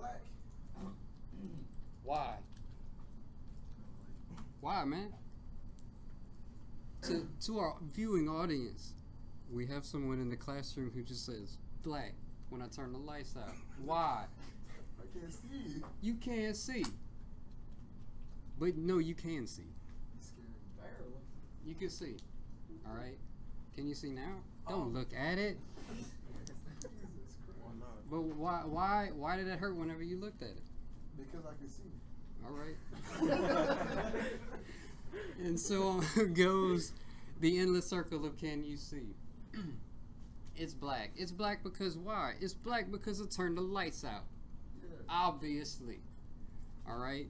black. Why? Why, man? To our viewing audience, we have someone in the classroom who just says black when I turn the lights out. Why? I can't see. You can't see. But no, you can see. It's scary. Barely. You can see. All right. Can you see now? Don't look at it. Jesus Christ. Why not? But why did it hurt whenever you looked at it? Because I can see. All right. And so on goes the endless circle of can you see? It's black. It's black because why? It's black because it turned the lights out. Yeah. Obviously. All right.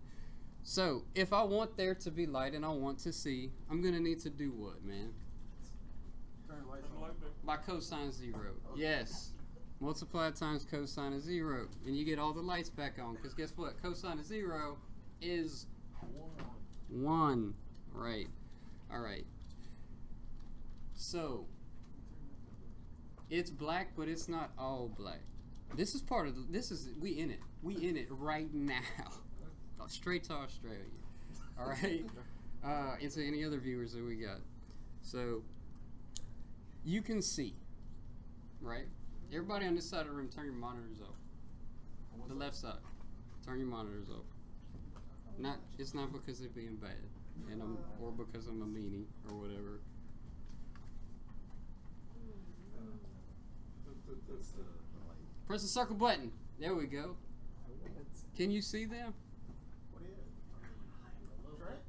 So if I want there to be light and I want to see, I'm gonna need to do what, man? Turn the lights Turn the on. light back. By cosine 0. Okay. Yes. Multiply times cosine of 0, and you get all the lights back on. Because guess what? Cosine of 0 is 1. Right. All right. So it's black, but it's not all black. This is part of we in it. We in it right now. Straight to Australia. All right. And to any other viewers that we got. So you can see, right? Everybody on this side of the room, turn your monitors off. The left side, turn your monitors off. It's not because they're being bad, or because I'm a meanie or whatever. Press the circle button. There we go. Can you see them?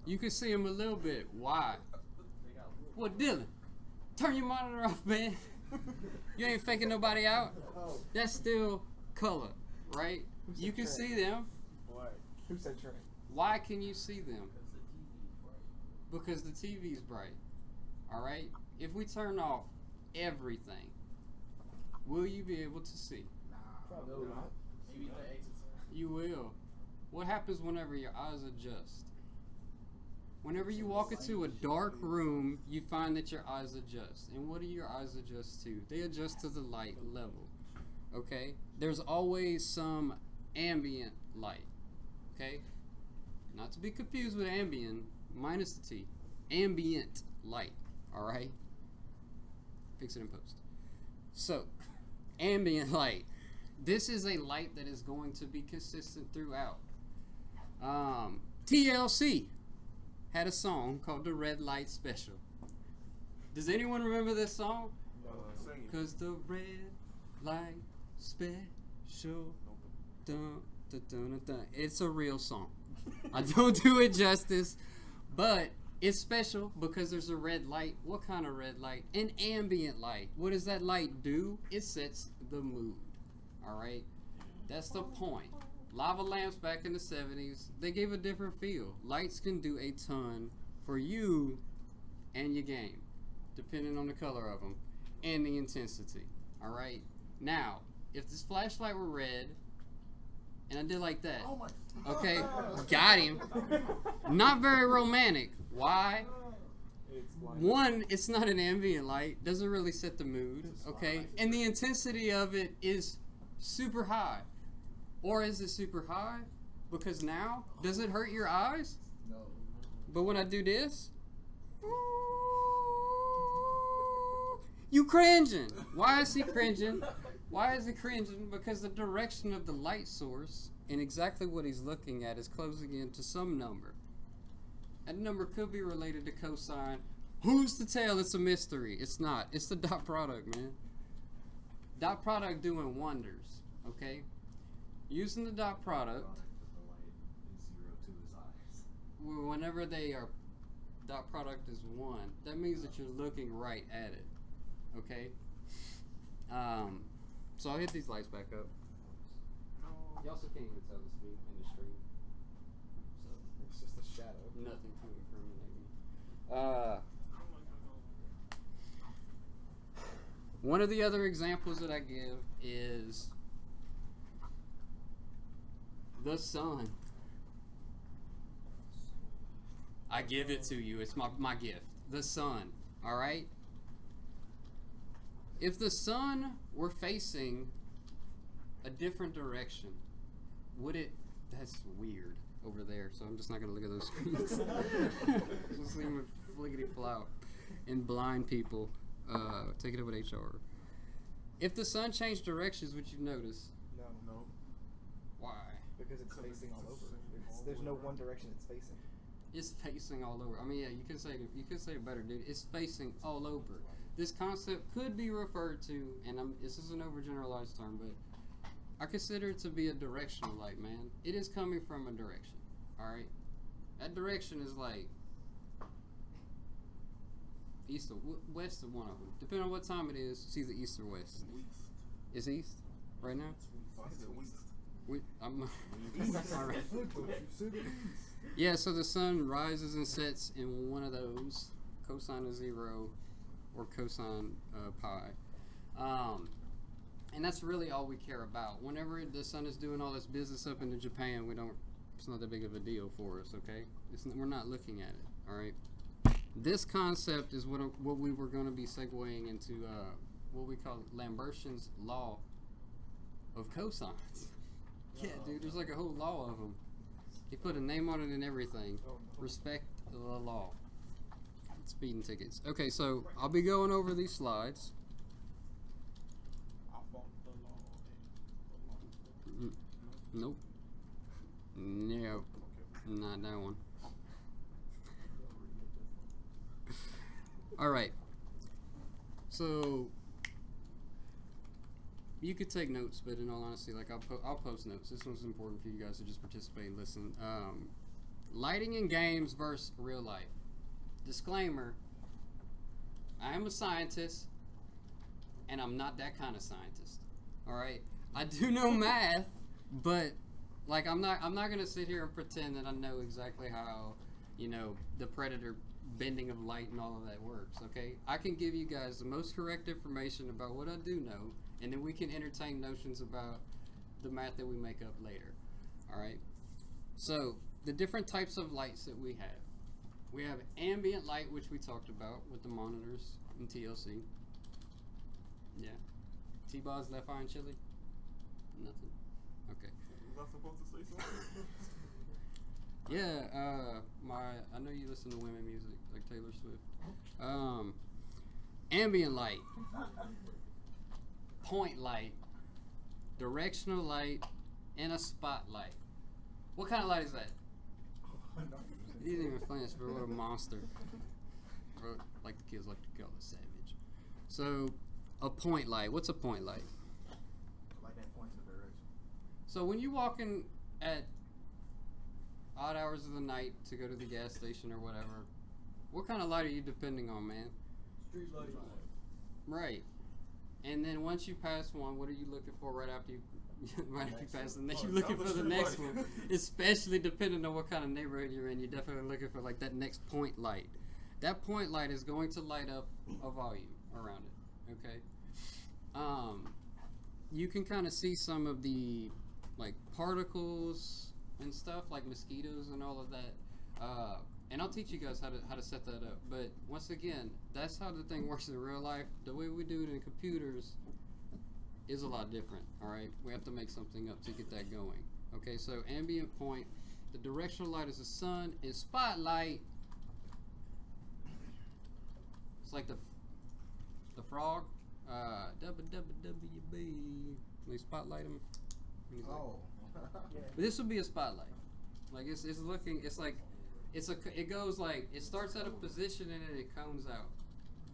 You can see them a little bit. Why? What, Dylan? Turn your monitor off, man. You ain't faking nobody out. That's still color, right? You can see them. Black. Who said Trey? Why can you see them? Because the TV's bright. All right? If we turn off everything, will you be able to see? Probably not. You will. What happens whenever your eyes adjust? Whenever you walk into a dark room, you find that your eyes adjust. And what do your eyes adjust to? They adjust to the light level. Okay? There's always some ambient light. Okay? Not to be confused with ambient, minus the T. Ambient light. Alright? Fix it in post. So, ambient light. This is a light that is going to be consistent throughout. TLC had a song called The Red Light Special. Does anyone remember this song? Sing it. Cause the red light special, dun, dun, dun, dun, dun. It's a real song. I don't do it justice, but it's special because there's a red light. What kind of red light? An ambient light. What does that light do? It sets the mood. All right, that's the point. Lava lamps back in the 70s, they gave a different feel. Lights can do a ton for you and your game, depending on the color of them and the intensity. All right. Now, if this flashlight were red, and I did like that, Oh my. okay, got him. Not very romantic. Why? It's black. One, it's not an ambient light. Doesn't really set the mood. Okay, and the intensity of it is super high. Or is it super high? Because now, does it hurt your eyes? No. But when I do this, you cringing. Why is he cringing? Why is he cringing? Because the direction of the light source and exactly what he's looking at is closing in to some number. That number could be related to cosine. Who's to tell? It's a mystery. It's not. It's the dot product, man. Dot product doing wonders, okay? Using the dot product, whenever they are, dot product is 1, that means that you're looking right at it, okay? So I'll hit these lights back up. You also can't even tell the speed in the stream. So It's just a shadow. nothing to incriminate me. One of the other examples that I give is the sun. I give it to you. It's my gift. The sun. All right? If the sun were facing a different direction, would it? That's weird over there. So I'm just not gonna look at those screens. Just leave them fliggity flop. And blind people, take it up with HR. If the sun changed directions, would you notice? No. No. Why? Because it's facing all over. There's no one direction it's facing. It's facing all over. I mean, yeah, you can say it better, dude. It's facing all over. This concept could be referred to, and this is an overgeneralized term, but I consider it to be a directional light, man. It is coming from a direction. All right, that direction is like east or west of one of them, depending on what time it is. It's either east or west. East. It's east right now. I said west. I'm all right. Yeah, so the sun rises and sets in one of those, cosine of 0 or cosine pi. And that's really all we care about. Whenever the sun is doing all this business up into Japan, it's not that big of a deal for us, okay? We're not looking at it, all right? This concept is what we were going to be segueing into what we call Lambertian's law of cosines. Yeah, dude, there's like a whole law of them. He put a name on it and everything. Respect the law. Speeding tickets. Okay, so I'll be going over these slides. I fought the law. Nope. No. Not that one. All right. So you could take notes, but in all honesty, like I'll post notes. This one's important for you guys to just participate and listen. Lighting in games versus real life. Disclaimer: I am a scientist, and I'm not that kind of scientist. All right, I do know math, but like I'm not gonna sit here and pretend that I know exactly how, the predator bending of light and all of that works. Okay, I can give you guys the most correct information about what I do know, and then we can entertain notions about the math that we make up later. All right, so the different types of lights that we have. We have ambient light, which we talked about with the monitors and TLC. Yeah. T-Boz, left eye and chili? Nothing. Okay. Was I supposed to say something? Yeah, I know you listen to women music, like Taylor Swift. Ambient light, point light, directional light, and a spotlight. What kind of light is that? He didn't even flinch, but what a monster. Or, like the kids like to call it, savage. So, a point light. What's a point light? Light that points in a direction. So when you walking at odd hours of the night to go to the gas station or whatever, what kind of light are you depending on, man? Street light. Right. And then once you pass one, what are you looking for right after you pass the next? You're looking for the next one. Especially depending on what kind of neighborhood you're in, you're definitely looking for like that next point light. That point light is going to light up a volume around it. Okay. You can kind of see some of the like particles and stuff, like mosquitoes and all of that. And I'll teach you guys how to set that up. But once again, that's how the thing works in real life. The way we do it in computers is a lot different. All right, we have to make something up to get that going. Okay, so ambient point, the directional light is the sun, and spotlight. It's like the frog. WWWB. They spotlight him. And he's like, but this would be a spotlight. Like it's looking. It's like it goes like it starts at a position and then it comes out.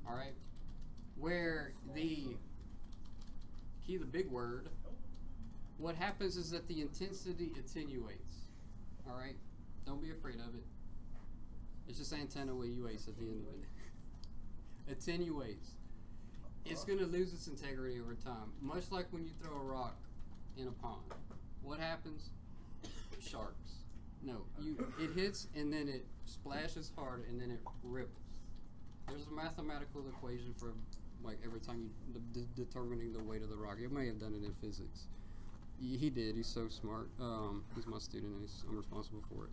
All right, where the big word. What happens is that the intensity attenuates. All right, don't be afraid of it. It's just antenna with UAs at the end of it. Attenuates. It's going to lose its integrity over time, much like when you throw a rock in a pond. What happens? Sharks. No, it hits and then it splashes hard and then it ripples. There's a mathematical equation for like every time you determining the weight of the rock. You may have done it in physics. He did. He's so smart. He's my student and I'm responsible for it.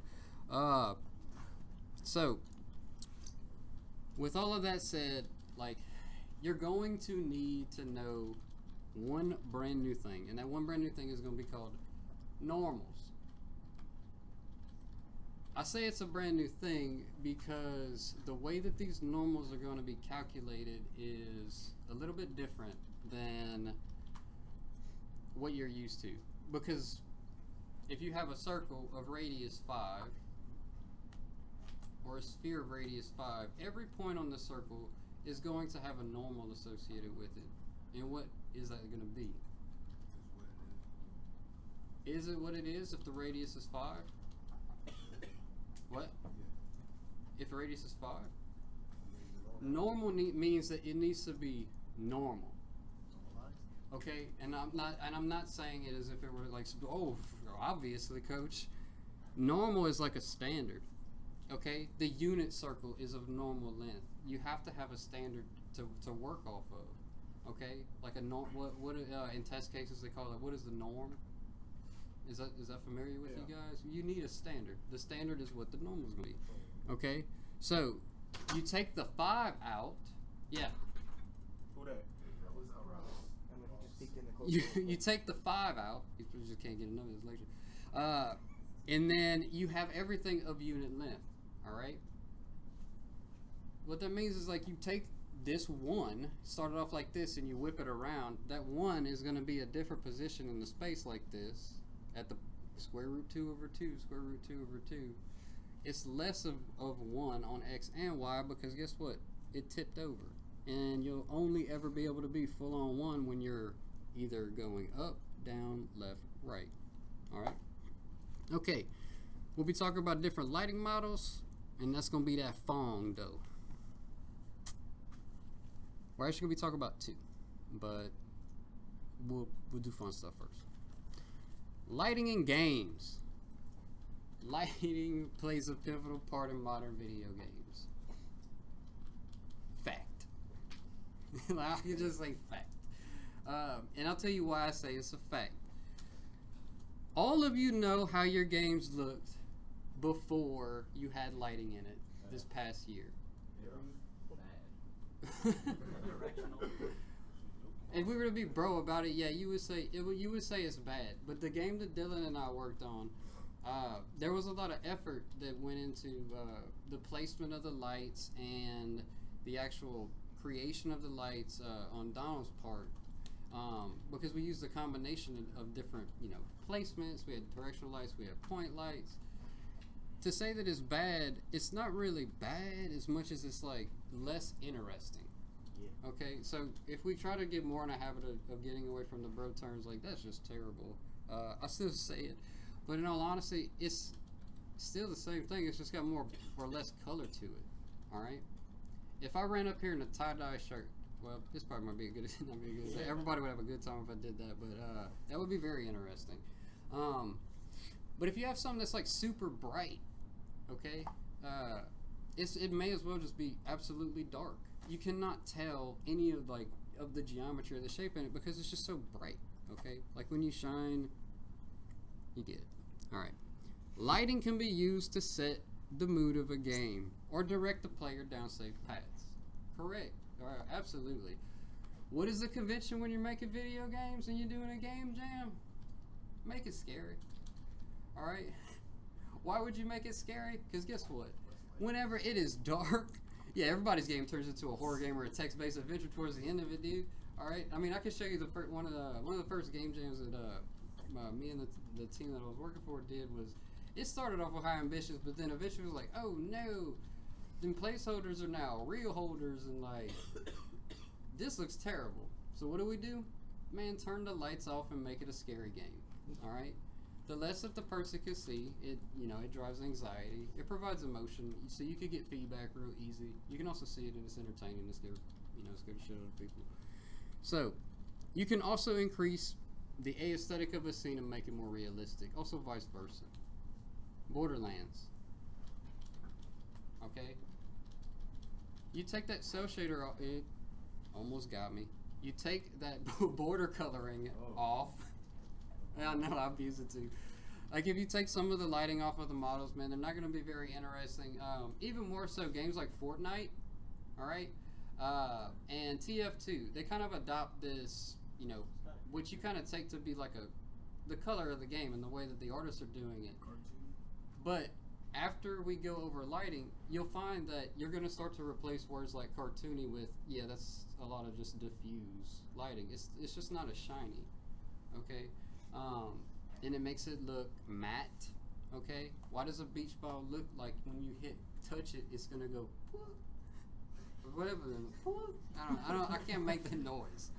So, with all of that said, like, you're going to need to know one brand new thing, and that one brand new thing is going to be called normals. I say it's a brand new thing because the way that these normals are going to be calculated is a little bit different than what you're used to. Because if you have a circle of radius 5 or a sphere of radius 5, every point on the circle is going to have a normal associated with it. And what is that going to be? Is it what it is if the radius is 5? What? If the radius is 5? Normal means that it needs to be normal. Okay, and I'm not saying it as if it were like, oh, obviously, coach. Normal is like a standard. Okay, the unit circle is of normal length. You have to have a standard to work off of. Okay, like a norm. What in test cases they call it? What is the norm? Is that familiar with you guys? You need a standard. The standard is what the normal is going to be. Okay, so you take the 5 out. Yeah. Who that? You take the 5 out. You just can't get enough of this lecture. And then you have everything of unit length. All right. What that means is like you take this 1, start it off like this, and you whip it around. That 1 is going to be a different position in the space like this at the square root 2 over 2, square root 2 over 2. It's less of 1 on x and y because guess what? It tipped over. And you'll only ever be able to be full on 1 when you're either going up, down, left, right. All right. Okay. We'll be talking about different lighting models, and that's going to be that Fong though. We're actually going to be talking about 2, but we'll do fun stuff first. Lighting in games. Lighting plays a pivotal part in modern video games. Fact. I can just say fact. And I'll tell you why I say it's a fact. All of you know how your games looked before you had lighting in it this past year. If we were to be bro about it, yeah, you would say it's bad. But the game that Dylan and I worked on, there was a lot of effort that went into the placement of the lights and the actual creation of the lights on Donald's part, because we used a combination of different, placements. We had directional lights, we had point lights. To say that it's bad, it's not really bad as much as it's like less interesting. Yeah. Okay, so if we try to get more in a habit of getting away from the bro terms, like that's just terrible. I still say it, but in all honesty, it's still the same thing. It's just got more or less color to it. All right. If I ran up here in a tie-dye shirt, well, this probably might be a good. Everybody would have a good time if I did that, but that would be very interesting. But if you have something that's like super bright, okay, it may as well just be absolutely dark. You cannot tell any of the geometry or the shape in it because it's just so bright. Okay, like when you shine, you get it. All right. Lighting can be used to set the mood of a game or direct the player down safe paths. Correct. All right, absolutely. What is the convention when you're making video games and you're doing a game jam? Make it scary. All right. Why would you make it scary? Because guess what? Whenever it is dark, yeah, everybody's game turns into a horror game or a text-based adventure towards the end of it, dude. All right. I mean, I can show you one of the first game jams that me and the team that I was working for did was. It started off with high ambitions, but then eventually it was like, oh no, them placeholders are now real holders, and like this looks terrible. So what do? Man, turn the lights off and make it a scary game. All right. The less that the person can see, it drives anxiety. It provides emotion, so you can get feedback real easy. You can also see it and it's entertaining. It's scare the shit out of people. So you can also increase the aesthetic of a scene and make it more realistic. Also vice versa. Borderlands. Okay. You take that cell shader off. It almost got me. You take that border coloring off. I know, I abuse it too. Like if you take some of the lighting off of the models, man, they're not going to be very interesting. Even more so, games like Fortnite, all right, and TF2, they kind of adopt this, which you kind of take to be like the color of the game and the way that the artists are doing it. But after we go over lighting, you'll find that you're going to start to replace words like cartoony with, yeah, that's a lot of just diffuse lighting. It's just not as shiny, okay? And it makes it look matte, okay? Why does a beach ball look like when you touch it, it's going to go, or whatever. I can't make that noise.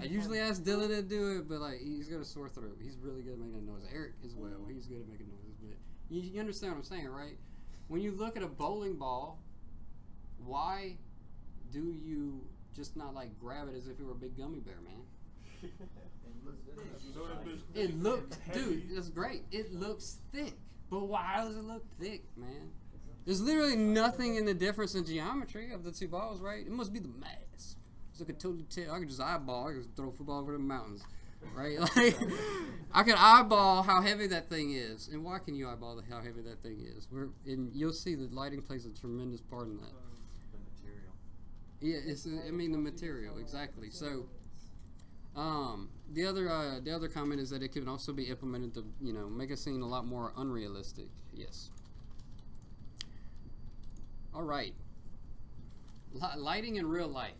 I usually ask Dylan to do it, but like he's got a sore throat. He's really good at making that noise. Eric as well. He's good at making noises. But you understand what I'm saying, right? When you look at a bowling ball, why do you just not like grab it as if it were a big gummy bear, man? It looks, dude, that's great. It looks thick, but why does it look thick, man? There's literally nothing in the difference in geometry of the two balls, right? It must be the mass. So I could totally tell. I could just eyeball. I could throw a football over the mountains, right? Like I could eyeball how heavy that thing is. And why can you eyeball how heavy that thing is? And you'll see that lighting plays a tremendous part in that. The material. Yeah, the material exactly. So, the other comment is that it can also be implemented to make a scene a lot more unrealistic. Yes. All right. Lighting in real life.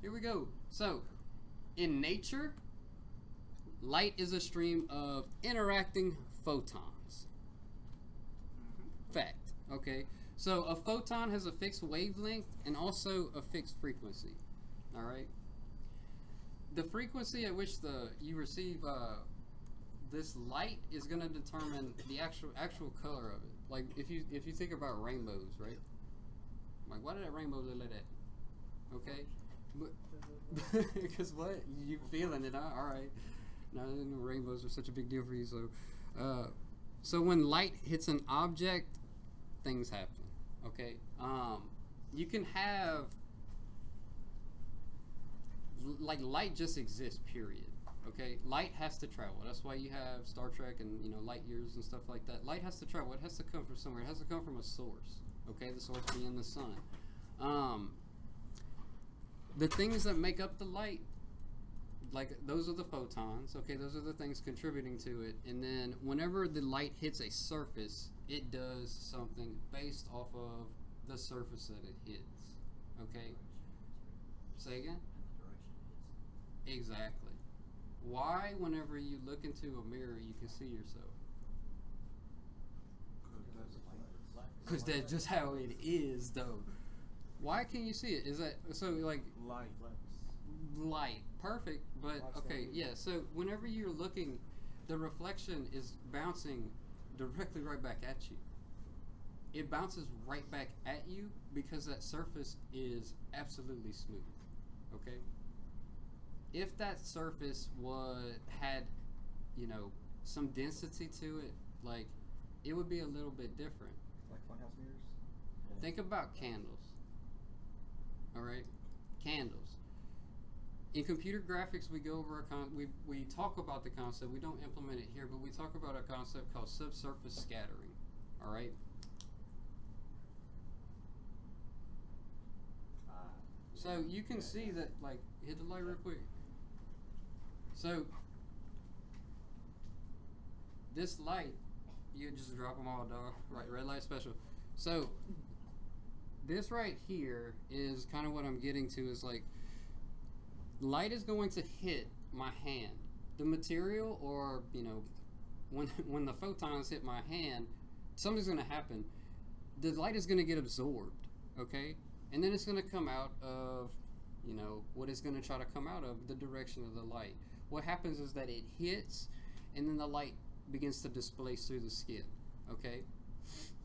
Here we go. So, in nature, light is a stream of interacting photons. Fact. Okay. So, a photon has a fixed wavelength and also a fixed frequency. All right. The frequency at which you receive this light is going to determine the actual color of it. Like if you think about rainbows, right? Like why did that rainbow look like that? Okay. Because what? You feeling it, huh? All right. Now, rainbows are such a big deal for you. So when light hits an object, things happen. Okay. You can have light just exists. Period. Okay. Light has to travel. That's why you have Star Trek and light years and stuff like that. Light has to travel. It has to come from somewhere. It has to come from a source. Okay. The source being the sun. The things that make up the light, like those are the photons, okay, those are the things contributing to it, and then whenever the light hits a surface, it does something based off of the surface that it hits, okay? Say again? Exactly. Why, whenever you look into a mirror, you can see yourself? Because that's just how it is, though. Why can you see it? Is that so? Like light, perfect. But okay, yeah. So whenever you're looking, the reflection is bouncing directly right back at you. It bounces right back at you because that surface is absolutely smooth. Okay. If that surface had some density to it, like it would be a little bit different. Like funhouse mirrors. Think about candles. All right, candles. In computer graphics, we go over we talk about the concept. We don't implement it here, but we talk about a concept called subsurface scattering. All right. So you can see that, like, hit the light real quick. So this light, you just drop them all, dog. Right, red light special. So this right here is kind of what I'm getting to is like light is going to hit my hand. The material or, when the photons hit my hand, something's going to happen. The light is going to get absorbed, okay? And then it's going to come out of, what it's going to try to come out of, the direction of the light. What happens is that it hits and then the light begins to displace through the skin, okay?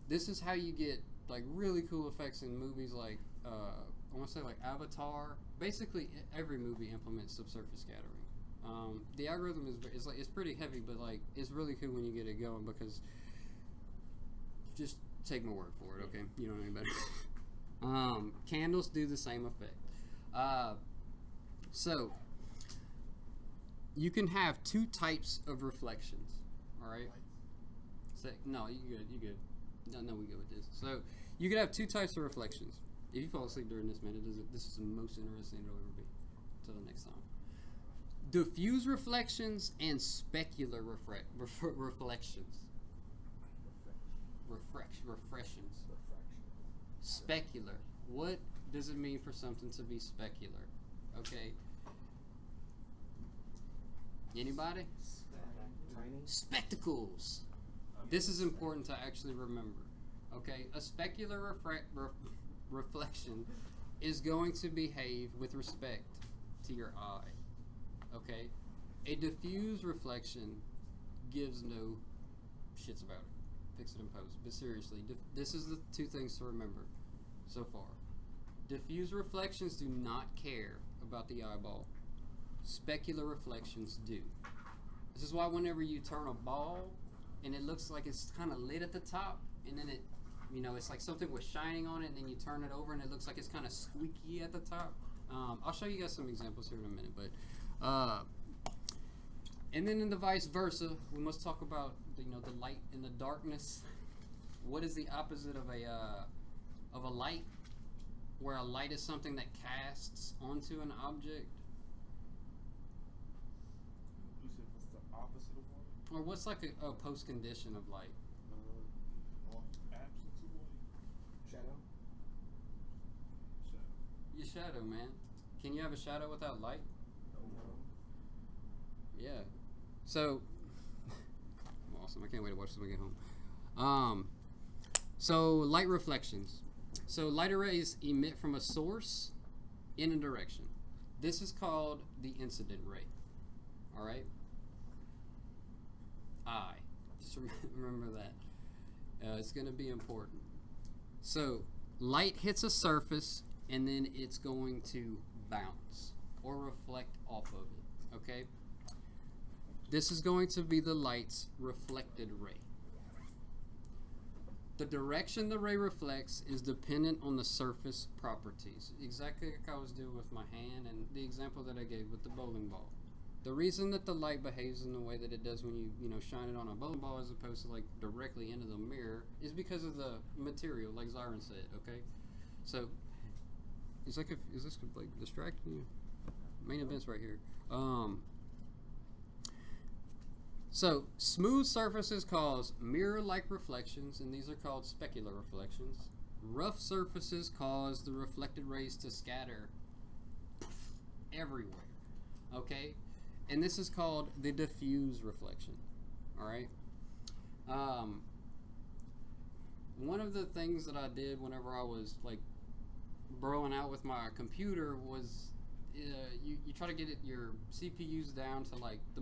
This is how you get like really cool effects in movies like I want to say like Avatar. Basically, every movie implements subsurface scattering. The algorithm is pretty heavy, but like it's really cool when you get it going because just take my word for it, okay? You don't know any better. Candles do the same effect. So you can have two types of reflections. All right. No, you good. You good. No, we go with this. So you could have two types of reflections. If you fall asleep during this, man, this is the most interesting it'll ever be. Until the next time. diffuse reflections and specular reflections. Refractions. Specular. What does it mean for something to be specular? Okay. Anybody? Tiny. Spectacles. This is important to actually remember. Okay, a specular reflection is going to behave with respect to your eye. Okay, a diffuse reflection gives no shits about it. Fix it in post. But seriously, this is the two things to remember so far. Diffuse reflections do not care about the eyeball. Specular reflections do. This is why whenever you turn a ball and it looks like it's kind of lit at the top, and then it, you know, it's like something was shining on it, and then you turn it over and it looks like it's kind of squeaky at the top. I'll show you guys some examples here in a minute, but and then in the vice versa, we must talk about the light and the darkness. What is the opposite of a light? Where a light is something that casts onto an object. You said what's the opposite of one? Or what's like a post condition of light? Absence of one? Shadow. Your shadow, man. Can you have a shadow without light? No. Yeah. So, awesome. I can't wait to watch this when I get home. So light reflections. So light arrays emit from a source in a direction. This is called the incident ray. All right? Just remember that. It's going to be important. So light hits a surface and then it's going to bounce or reflect off of it. Okay? This is going to be the light's reflected ray. The direction the ray reflects is dependent on the surface properties, exactly like I was doing with my hand and the example that I gave with the bowling ball. The reason that the light behaves in the way that it does when you shine it on a bowling ball as opposed to like directly into the mirror is because of the material, like Zyron said. Okay, so is this like distracting you? Main event's right here. So, smooth surfaces cause mirror-like reflections, and these are called specular reflections. Rough surfaces cause the reflected rays to scatter everywhere, okay? And this is called the diffuse reflection, all right? One of the things that I did whenever I was, like, broing out with my computer was you try to get your CPUs down to, like, the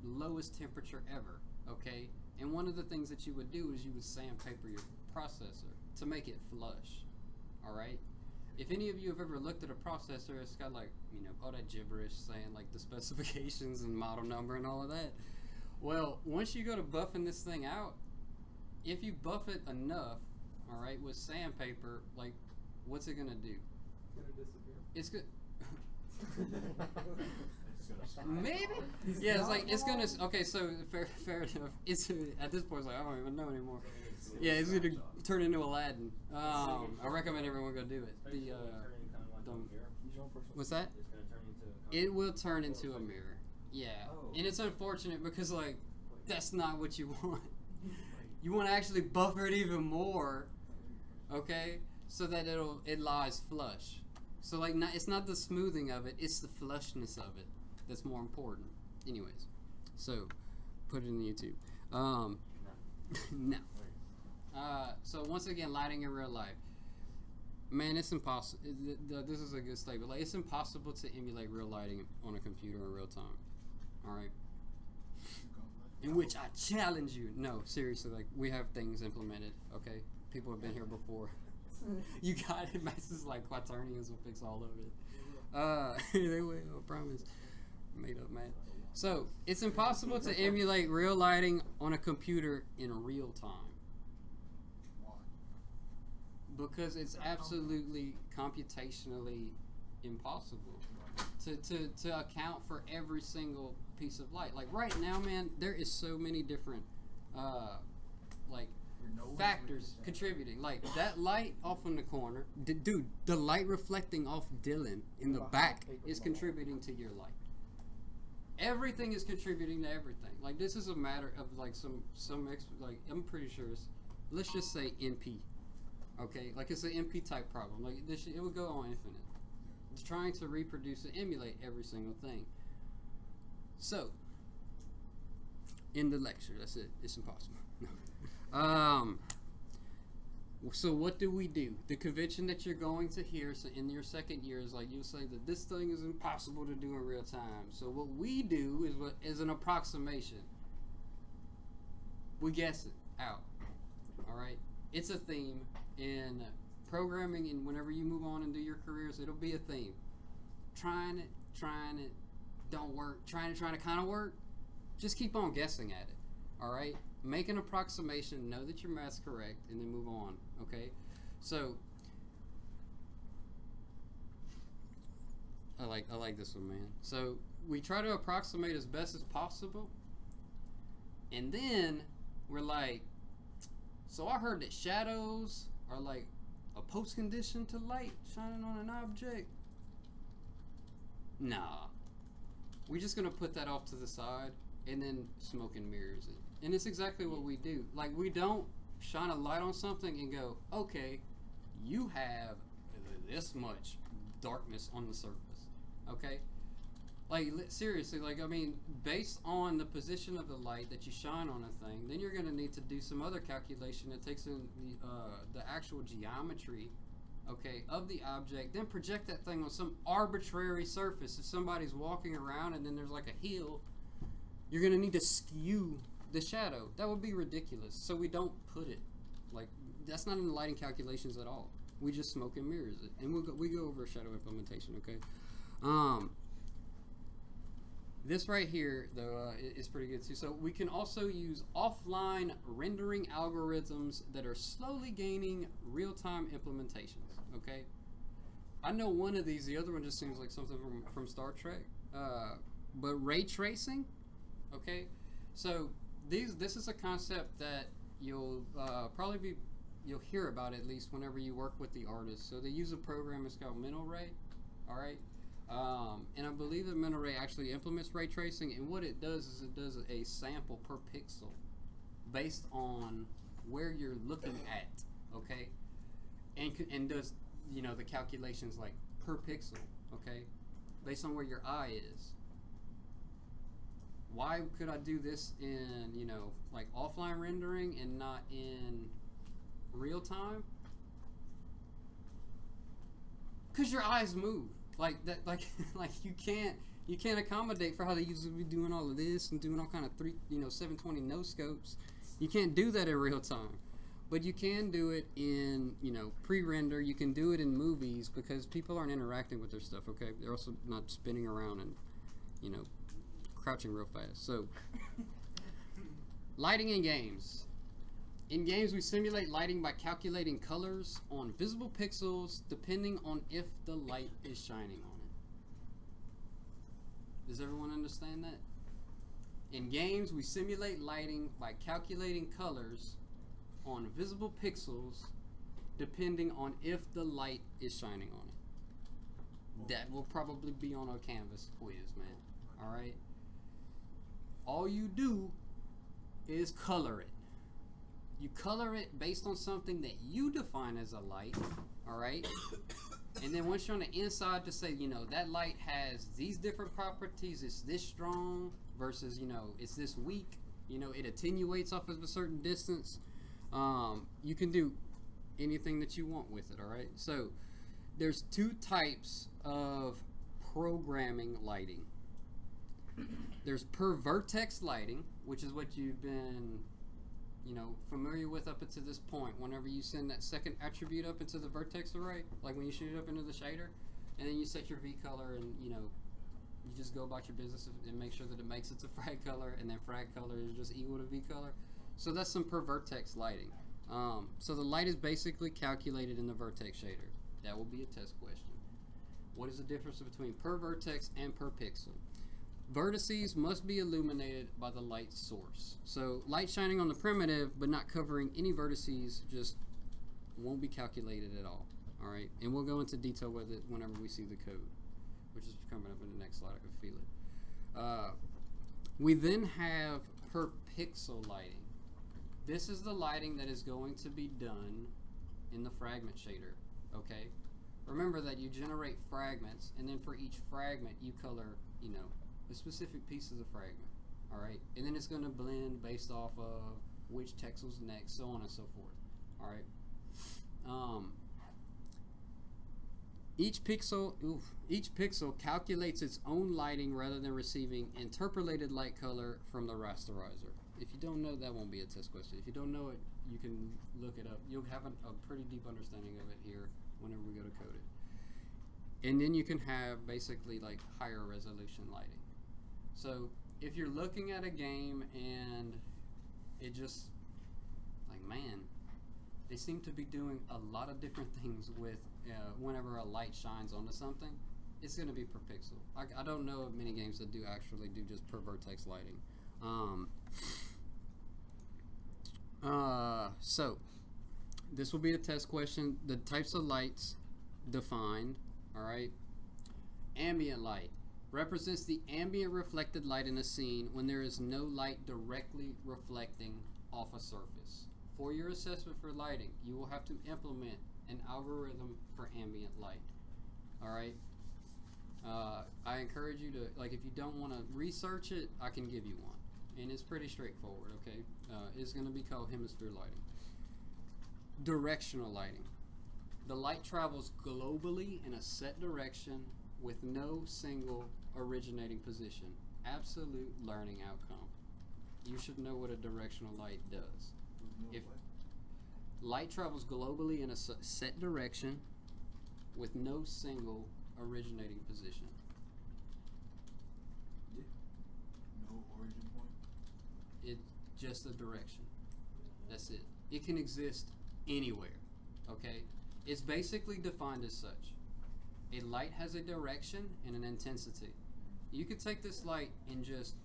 lowest temperature ever, okay? And one of the things that you would do is you would sandpaper your processor to make it flush, all right? If any of you have ever looked at a processor, it's got like, all that gibberish saying like the specifications and model number and all of that. Well, once you go to buffing this thing out, if you buff it enough, all right, with sandpaper, like, what's it gonna do? It's gonna disappear. It's good. Maybe. Yeah, it's gonna. Okay, so fair enough. It's at this point, it's like I don't even know anymore. Yeah, it's gonna turn into Aladdin. I recommend everyone go do it. What's that? It will turn into a mirror. Yeah, and it's unfortunate because like that's not what you want. You want to actually buffer it even more, okay? So that it lies flush. So like, it's not the smoothing of it; it's the flushness of it that's more important. Anyways, so put it in YouTube. No. So once again, lighting in real life. Man, it's impossible. This is a good statement. Like, it's impossible to emulate real lighting on a computer in real time. All right. In which I challenge you. No, seriously. Like, we have things implemented. Okay, people have been here before. You got it. Masses like quaternions will fix all of it. They will. I promise. Made up, man. So it's impossible to emulate real lighting on a computer in real time. Because it's absolutely computationally impossible to account for every single piece of light. Like right now, man, there is so many different factors contributing. Like that light off in the corner, dude, the light reflecting off Dylan in the back is contributing to your light. everything is contributing to everything. Like this is a matter of like like I'm pretty sure it's, let's just say NP. Okay, like it's an NP type problem. Like this, it would go on infinite. It's trying to reproduce and emulate every single thing. So, in the lecture, that's it. It's impossible. No. So what do we do? The convention that you're going to hear in your second year is like you'll say that this thing is impossible to do in real time. So what we do is an approximation. We guess it out. All right. It's a theme in programming, and whenever you move on and do your careers, it'll be a theme. Trying it, don't work. Trying to kind of work. Just keep on guessing at it. All right. Make an approximation, know that your math's correct, and then move on, okay? So, I like this one, man. So, we try to approximate as best as possible, and then we're like, so I heard that shadows are like a post-condition to light shining on an object. Nah. We're just going to put that off to the side and then smoke and mirrors it. And it's exactly what we do. Like, we don't shine a light on something and go, okay, you have this much darkness on the surface. Okay? Like, seriously, like, I mean, based on the position of the light that you shine on a thing, then you're going to need to do some other calculation that takes in the actual geometry, okay, of the object, then project that thing on some arbitrary surface. If somebody's walking around and then there's like a hill, you're going to need to skew the shadow. That would be ridiculous. So we don't put it, like, that's not in the lighting calculations at all. We just smoke and mirrors it. And we go over shadow implementation, okay? This right here, though, is pretty good too. So we can also use offline rendering algorithms that are slowly gaining real-time implementations, okay? I know one of these, the other one just seems like something from Star Trek. But ray tracing, okay? So this is a concept that you'll you'll hear about at least whenever you work with the artist. So they use a program, it's called Mental Ray, all right? And I believe that Mental Ray actually implements ray tracing, and what it does is it does a sample per pixel based on where you're looking at, okay? And does, you know, the calculations like per pixel, okay? Based on where your eye is. Why could I do this in, you know, like offline rendering and not in real time? Because your eyes move like that, like you can't accommodate for how they usually be doing all of this and doing all kind of 720 no scopes. You can't do that in real time, but you can do it in, you know, pre-render. You can do it in movies because people aren't interacting with their stuff. Okay, they're also not spinning around and, you know, crouching real fast. So, lighting in games. In games, we simulate lighting by calculating colors on visible pixels depending on if the light is shining on it. Does everyone understand that? In games, we simulate lighting by calculating colors on visible pixels depending on if the light is shining on it. That will probably be on our Canvas quiz, man. All right? All you do is color it. You color it based on something that you define as a light, all right? And then once you're on the inside to say, you know, that light has these different properties, it's this strong versus, you know, it's this weak, you know, it attenuates off of a certain distance. You can do anything that you want with it, all right? So there's two types of programming lighting. There's per vertex lighting, which is what you've been, you know, familiar with up until this point. Whenever you send that second attribute up into the vertex array, like when you shoot it up into the shader, and then you set your V color, and you know, you just go about your business and make sure that it makes it to frag color, and then frag color is just equal to V color. So that's some per vertex lighting. So the light is basically calculated in the vertex shader. That will be a test question. What is the difference between per vertex and per pixel? Vertices must be illuminated by the light source. So light shining on the primitive but not covering any vertices just won't be calculated at all. All right, and we'll go into detail with it whenever we see the code, which is coming up in the next slide. I can feel it. We then have per pixel lighting. This is the lighting that is going to be done in the fragment shader, okay? Remember that you generate fragments, and then for each fragment you color, you know, the specific pieces of fragment, all right? And then it's going to blend based off of which texel's next, so on and so forth, all right? Each pixel calculates its own lighting rather than receiving interpolated light color from the rasterizer. If you don't know, that won't be a test question. If you don't know it, you can look it up. You'll have a pretty deep understanding of it here whenever we go to code it. And then you can have basically like higher resolution lighting. So if you're looking at a game and it just, like, man, they seem to be doing a lot of different things with whenever a light shines onto something, it's going to be per pixel. I don't know of many games that do actually do just per vertex lighting. So this will be a test question. The types of lights defined, all right? Ambient light represents the ambient reflected light in a scene when there is no light directly reflecting off a surface. For your assessment for lighting, you will have to implement an algorithm for ambient light. All right. I encourage you to, like, if you don't want to research it, I can give you one, and it's pretty straightforward. Okay. It's going to be called hemisphere lighting. Directional lighting. The light travels globally in a set direction with no single originating position. Absolute learning outcome. You should know what a directional light does. If light travels globally in a set direction with no single originating position. Yeah. No origin point? It's just a direction. That's it. It can exist anywhere, okay? It's basically defined as such. A light has a direction and an intensity. You could take this light and just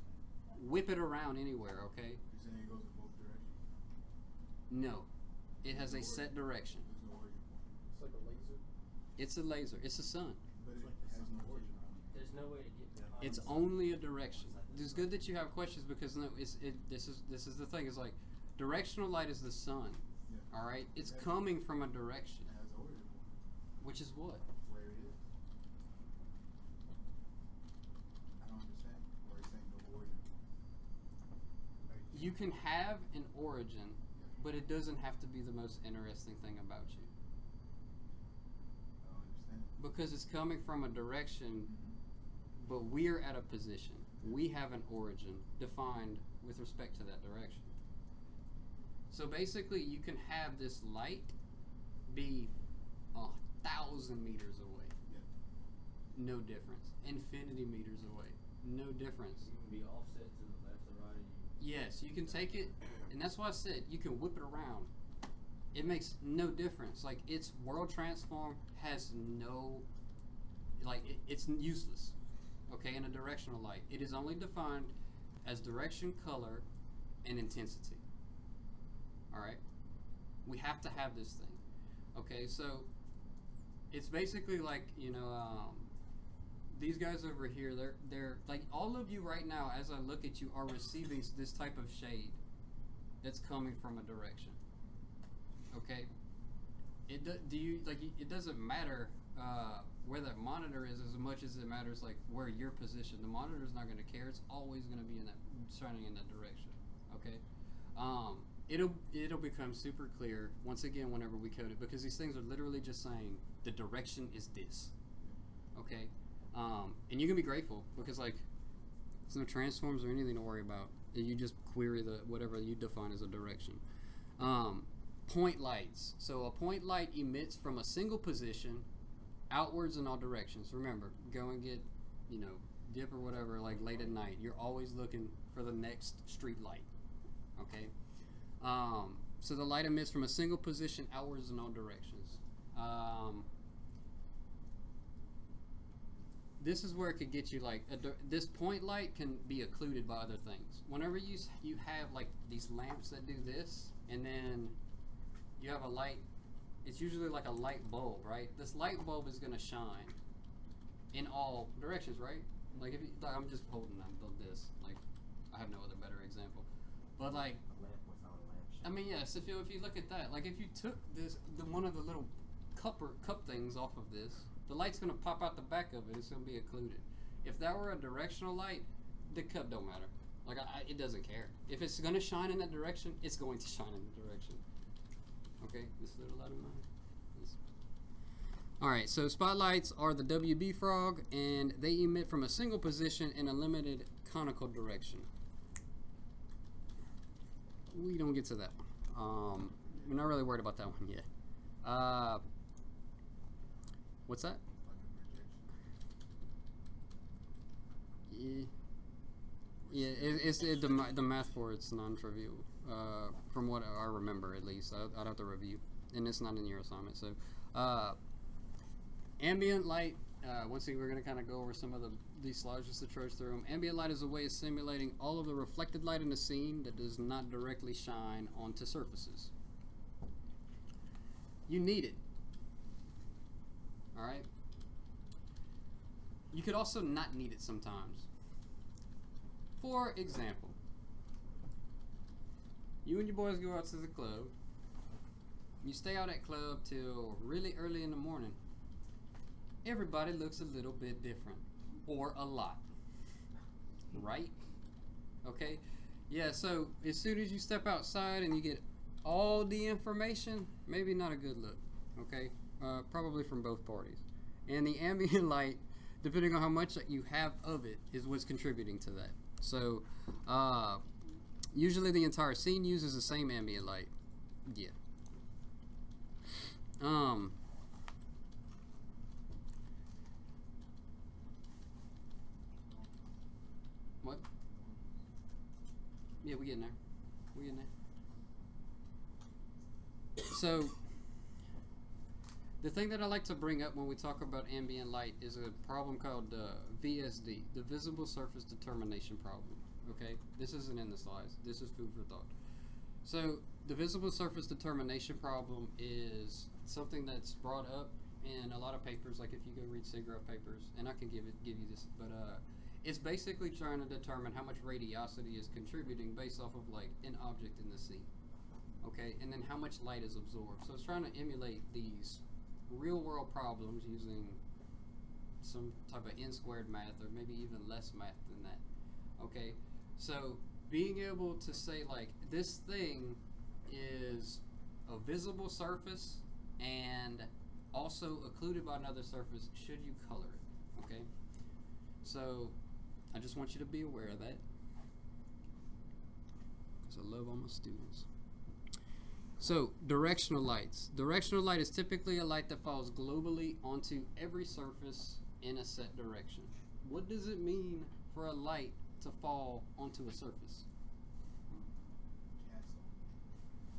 whip it around anywhere, okay? You're saying it goes in both directions? No. It has a set direction. There's no origin point. It's like a laser. It's a laser. It's a sun. But It's it like the has sun. no origin. There's no way to get behind It's the sun. only a direction. It's good that you have questions because no, this is the thing. It's like directional light is the sun. Yeah. All right, it's coming from a direction, It has an origin point. which is what? Where it is. I don't understand. Where it's saying no origin point. You can have an origin, but it doesn't have to be the most interesting thing about you I don't understand. because it's coming from a direction, but we're at a position. We have an origin defined with respect to that direction. So basically, you can have this light be 1,000 meters away. Yeah. No difference. Infinity meters away. No difference. You can be offset to the left or right of you. Yes, you can take it, and that's why I said you can whip it around. It makes no difference. Like, its world transform has no, like, it's useless. Okay, in a directional light, it is only defined as direction, color, and intensity. All right, we have to have this thing. Okay, so it's basically like, you know, these guys over here, they're like, all of you right now, as I look at you, are receiving this type of shade that's coming from a direction. Okay, it doesn't matter where that monitor is as much as it matters like where you're positioned. The monitor's not going to care. It's always going to be in that, shining in that direction. Okay, it'll become super clear once again whenever we code it, because these things are literally just saying the direction is this. Okay, and you can be grateful because, like, there's no transforms or anything to worry about. You just query the whatever you define as a direction. Point lights. So a point light emits from a single position outwards in all directions. Remember, go and get, you know, dip or whatever, like late at night. You're always looking for the next street light. Okay? So the light emits from a single position outwards in all directions. This is where it could get you, like, this point light can be occluded by other things. Whenever you have, like, these lamps that do this, and then you have a light, it's usually like a light bulb, right? This light bulb is going to shine in all directions, right? Like, if you, like, I'm just holding them this, like, But like, A lamp without a lampshade. I mean, yes. If you look at that, like if you took one of the little cup things off of this, the light's gonna pop out the back of it. It's gonna be occluded. If that were a directional light, the cup don't matter. Like it doesn't care. If it's gonna shine in that direction, it's going to shine in that direction. Okay, this little light of mine. All right, so spotlights are the WB frog, and they emit from a single position in a limited conical direction. We don't get to that one. We're not really worried about that one yet. What's that? Yeah, the math for it's non-trivial. From what I remember, at least, I'd have to review, and it's not in your assignment. So, ambient light. Once again, we're going to kind of go over some of these slides just to trudge through them. Ambient light is a way of simulating all of the reflected light in the scene that does not directly shine onto surfaces. You need it. All right. You could also not need it sometimes. For example, you and your boys go out to the club. You stay out at club till really early in the morning. Everybody looks a little bit different, or a lot, right? Okay, yeah, so as soon as you step outside and you get all the information, maybe not a good look, okay? Probably from both parties. And the ambient light, depending on how much you have of it, is what's contributing to that. So, usually the entire scene uses the same ambient light. Yeah. What? Yeah, we getting there. We getting there. So, the thing that I like to bring up when we talk about ambient light is a problem called VSD, the Visible Surface Determination Problem. Okay, this isn't in the slides. This is food for thought. So, the Visible Surface Determination Problem is something that's brought up in a lot of papers. Like if you go read SIGGRAPH papers, and I can give you this, but it's basically trying to determine how much radiosity is contributing based off of like an object in the scene. Okay, and then how much light is absorbed. So it's trying to emulate these real world problems using some type of n-squared math, or maybe even less math than that. Okay, so being able to say like this thing is a visible surface and also occluded by another surface should you color it. Okay, so I just want you to be aware of that, because I love all my students. So, directional lights. Directional light is typically a light that falls globally onto every surface in a set direction. What does it mean for a light to fall onto a surface?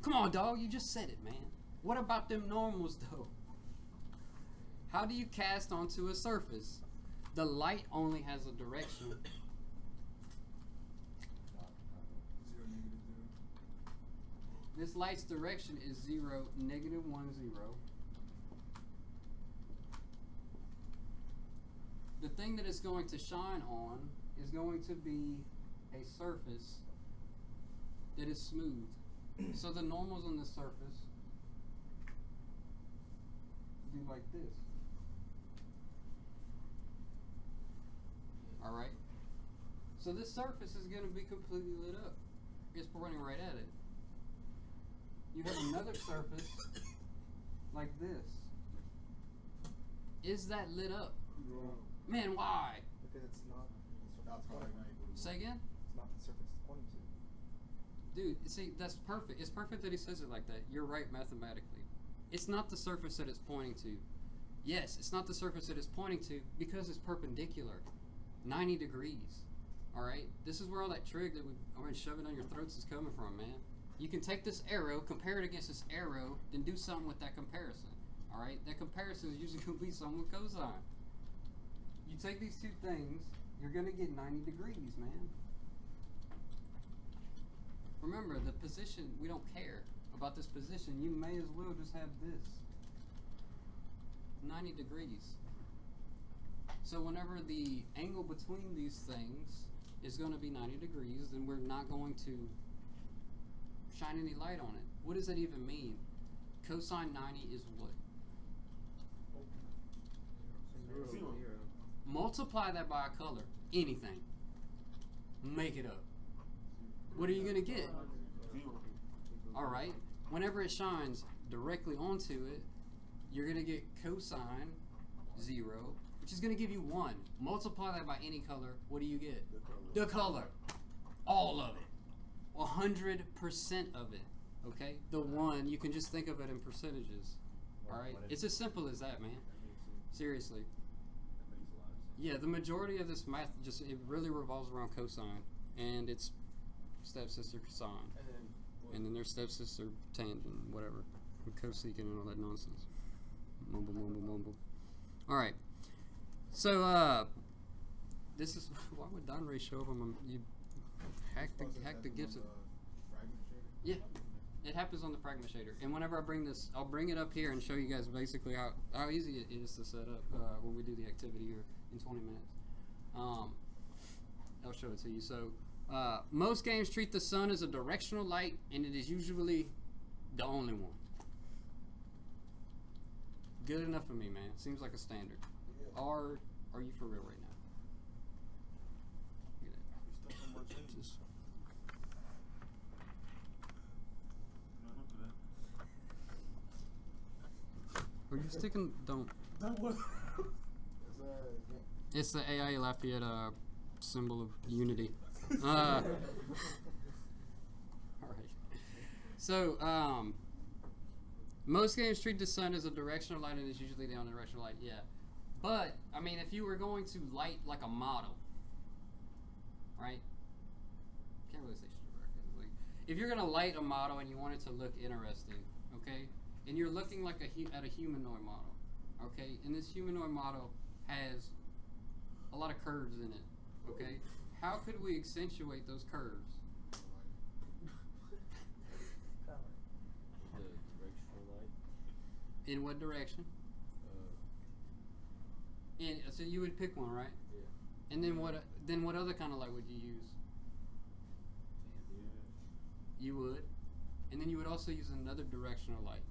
Come on, dog, you just said it, man. What about them normals, though? How do you cast onto a surface? The light only has a direction. 0, -0. This light's direction is 0, -1, 0. The thing that it's going to shine on is going to be a surface that is smooth. So the normals on this surface do like this. Alright? So this surface is going to be completely lit up. It's pointing right at it. You have another surface like this. Is that lit up? No. Man, why? Because it's not the surface That's it's probably pointing to. right. Say again? It's not the surface it's pointing to. Dude, see, that's perfect. It's perfect that he says it like that. You're right mathematically. It's not the surface that it's pointing to. Yes, it's not the surface that it's pointing to because it's perpendicular. 90 degrees. Alright? This is where all that trig that I've been shoving down your throats is coming from, man. You can take this arrow, compare it against this arrow, then do something with that comparison. Alright? That comparison is usually going to be something with cosine. You take these two things, you're going to get 90 degrees, man. Remember, the position, we don't care about this position. You may as well just have this. 90 degrees. So whenever the angle between these things is going to be 90 degrees, then we're not going to shine any light on it. What does that even mean? Cosine 90 is what? Zero. Multiply that by a color. Anything. Make it up. What are you going to get? Alright. Whenever it shines directly onto it, you're going to get cosine 0, which is going to give you 1. Multiply that by any color. What do you get? The color. All of it. 100% of it. Okay? The 1, you can just think of it in percentages. Alright? It's as simple as that, man. Seriously. Yeah, the majority of this math it really revolves around cosine and its stepsister cosine. And then their stepsister tangent, whatever. And cosecant and all that nonsense. Mumble, mumble, mumble. Alright. So, this is... Why would Don Ray show up on my... You hack the gifts... Yeah. It happens on the fragment shader. And whenever I bring this, I'll bring it up here and show you guys basically how easy it is to set up when we do the activity here in 20 minutes. I'll show it to you. So, most games treat the sun as a directional light, and it is usually the only one. Good enough for me, man. Seems like a standard. Yeah. Or are you for real right now? Look at that. Just- Are you sticking? Don't. It's the AI Lafayette symbol of unity. All right. So, most games treat the sun as a directional light, and it's usually the only directional light. Yeah, but I mean, if you were going to light like a model, right? Can't really say like if you're gonna light a model and you want it to look interesting, okay? And you're looking like at a humanoid model, okay? And this humanoid model has a lot of curves in it, okay? How could we accentuate those curves? The directional light. In what direction? And so you would pick one, right? Yeah. And then what other kind of light would you use? You would. And then you would also use another directional light.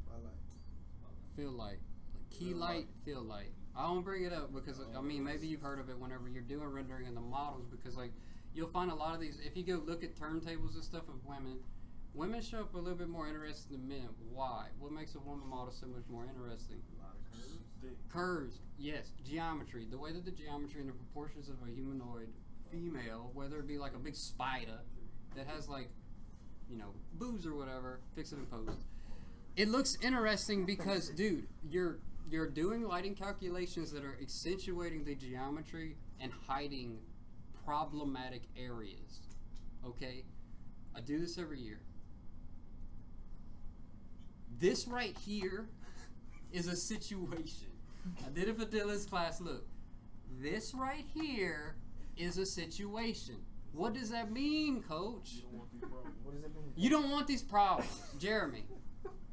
Field light. Like key light, field light. I won't bring it up because, I mean, maybe you've heard of it whenever you're doing rendering in the models because, like, you'll find a lot of these, if you go look at turntables and stuff of women show up a little bit more interesting than men. Why? What makes a woman model so much more interesting? A lot of curves. Curves, yes. Geometry. The way that the geometry and the proportions of a humanoid female, whether it be like a big spider that has, like, you know, boobs or whatever, fix it in post. It looks interesting because, dude, you're doing lighting calculations that are accentuating the geometry and hiding problematic areas. Okay? I do this every year. This right here is a situation. I did it for Dylan's class. Look, this right here is a situation. What does that mean, Coach? What does it mean? You don't want these problems, Jeremy,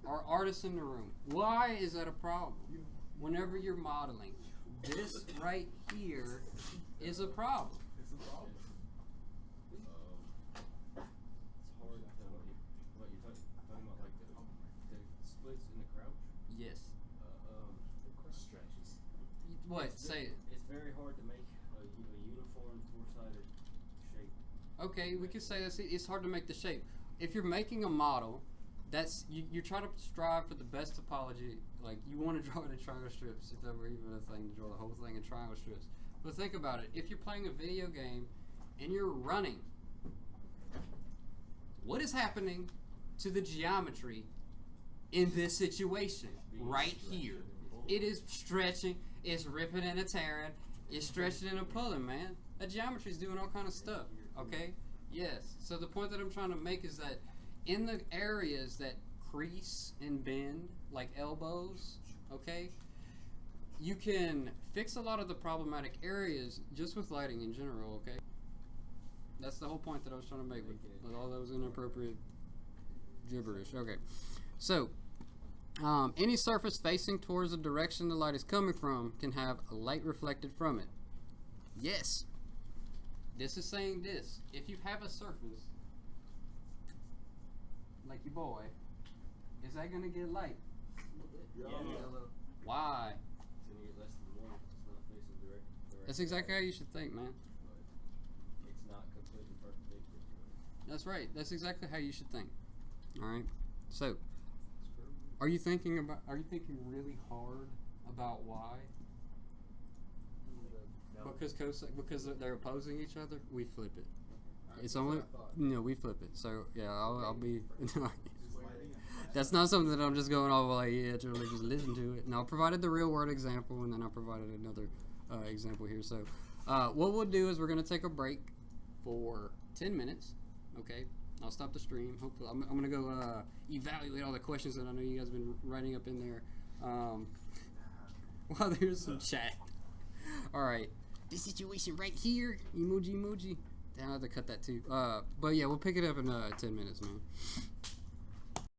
our artist in the room. Why is that a problem? Whenever you're modeling, this right here is a problem. It's a problem. It's hard to tell what you're talking about, like the splits in the crouch. Yes. Stretches. What? Say it. It's very hard to make a uniform four-sided shape. Okay, we could say that it's hard to make the shape. If you're making a model, you're trying to strive for the best topology. Like, you want to draw it in triangle strips, if that were even a thing, to draw the whole thing in triangle strips. But think about it. If you're playing a video game and you're running, what is happening to the geometry in this situation right here? It is stretching, it's ripping and a tearing, it's stretching and a pulling, man. That geometry is doing all kind of stuff, okay? Yes. So the point that I'm trying to make is that in the areas that crease and bend, like elbows, okay, you can fix a lot of the problematic areas just with lighting in general, okay? That's the whole point that I was trying to make with all those inappropriate gibberish. Okay, so any surface facing towards the direction the light is coming from can have a light reflected from it. Yes. This is saying this. If you have a surface like your boy, is that gonna get light? Yeah. Why? It's gonna get less than 1. It's not facing direct. That's exactly how you should think, man. But it's not completely perpendicular to it. That's right. That's exactly how you should think. All right. So, are you thinking really hard about why? Because they're opposing each other. We flip it. It's only we flip it. So yeah, I'll be. That's not something that I'm just going off like to really just listen to it. And I provided the real world example, and then I provided another example here. So what we'll do is we're gonna take a break for 10 minutes. Okay, I'll stop the stream. Hopefully, I'm gonna go evaluate all the questions that I know you guys have been writing up in there. While there's some chat. All right, this situation right here, emoji. Then I have to cut that too. But yeah, we'll pick it up in 10 minutes, man.